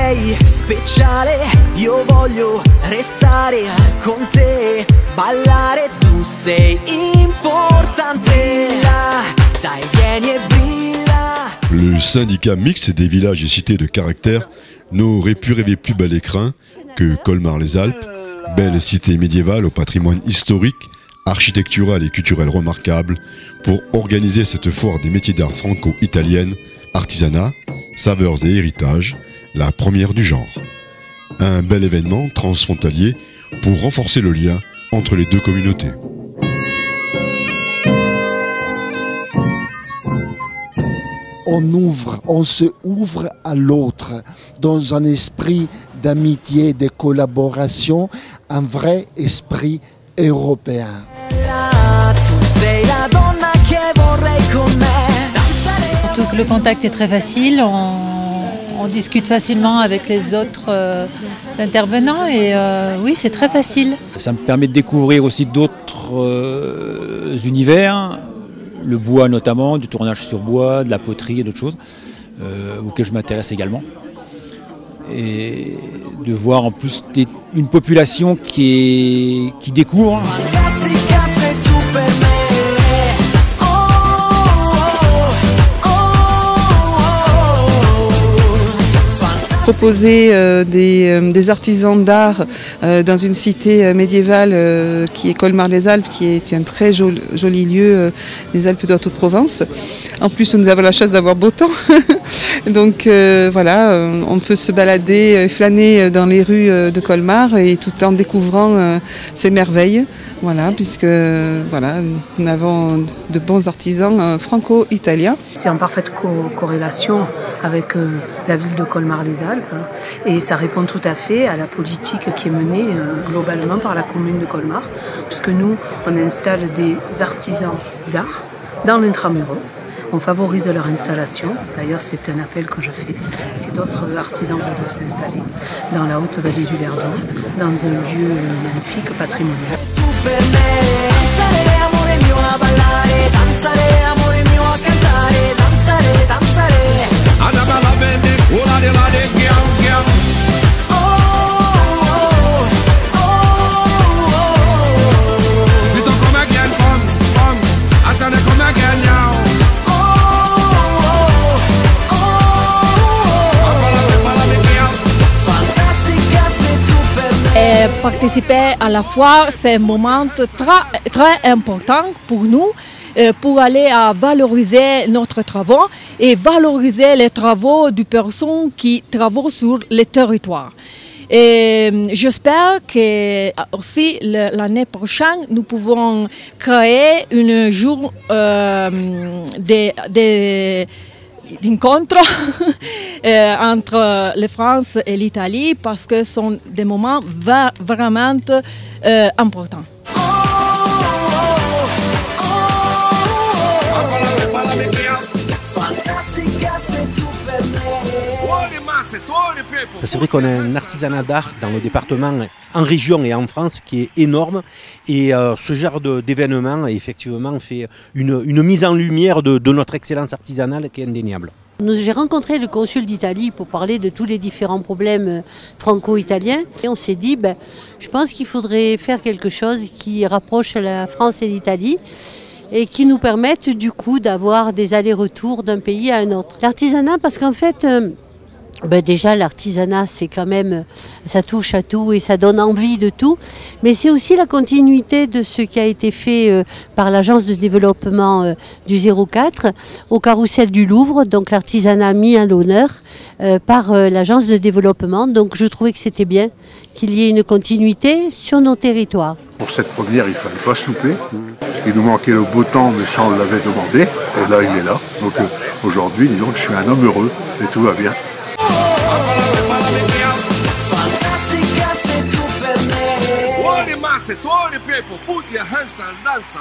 sei speciale, io voglio restare con te, ballare, tu sei importante, dai vieni e brilla. Le syndicat mixte des villages et cités de caractère n'aurait pu rêver plus bel écrin que Colmar-les-Alpes, belle cité médiévale au patrimoine historique, architectural et culturel remarquable, pour organiser cette foire des métiers d'art franco-italienne, artisanat, saveurs et héritages, la première du genre. Un bel événement transfrontalier pour renforcer le lien entre les deux communautés. On se ouvre à l'autre dans un esprit d'amitié, de collaboration, un vrai esprit européen. Surtout que le contact est très facile, on discute facilement avec les autres intervenants et oui, c'est très facile. Ça me permet de découvrir aussi d'autres univers, le bois notamment, du tournage sur bois, de la poterie et d'autres choses auxquelles je m'intéresse également. Et de voir en plus une population qui découvre. Proposer des artisans d'art dans une cité médiévale qui est Colmar-les-Alpes, qui est un très joli lieu des Alpes d'Haute-Provence. En plus, nous avons la chance d'avoir beau temps. Donc voilà, on peut se balader, flâner dans les rues de Colmar et tout en découvrant ces merveilles. Voilà, puisque voilà, nous avons de bons artisans franco-italiens. C'est en parfaite corrélation avec la ville de Colmar-les-Alpes et ça répond tout à fait à la politique qui est menée globalement par la commune de Colmar, puisque nous, on installe des artisans d'art dans l'intramuros. On favorise leur installation. D'ailleurs, c'est un appel que je fais. Si d'autres artisans veulent s'installer dans la haute vallée du Verdon, dans un lieu magnifique, patrimonial. Et participer à la foire, c'est un moment très important pour nous, pour aller à valoriser notre travail et valoriser les travaux des personnes qui travaillent sur le territoire. Et j'espère que aussi l'année prochaine, nous pouvons créer un jour d'incontre entre la France et l'Italie parce que ce sont des moments vraiment importants. C'est vrai qu'on a un artisanat d'art dans le département, en région et en France, qui est énorme. Et ce genre d'événement, effectivement, fait une mise en lumière de notre excellence artisanale qui est indéniable. J'ai rencontré le consul d'Italie pour parler de tous les différents problèmes franco-italiens. Et on s'est dit, je pense qu'il faudrait faire quelque chose qui rapproche la France et l'Italie et qui nous permette du coup d'avoir des allers-retours d'un pays à un autre. L'artisanat, parce qu'en fait, déjà l'artisanat c'est quand même, ça touche à tout et ça donne envie de tout, mais c'est aussi la continuité de ce qui a été fait par l'agence de développement du 04 au carrousel du Louvre, donc l'artisanat mis à l'honneur par l'agence de développement, donc je trouvais que c'était bien qu'il y ait une continuité sur nos territoires. Pour cette première, il ne fallait pas se louper. Il nous manquait le beau temps, mais ça on l'avait demandé, et là il est là. Donc aujourd'hui, disons que je suis un homme heureux et tout va bien. Suoni Pepo, put your hands and dance,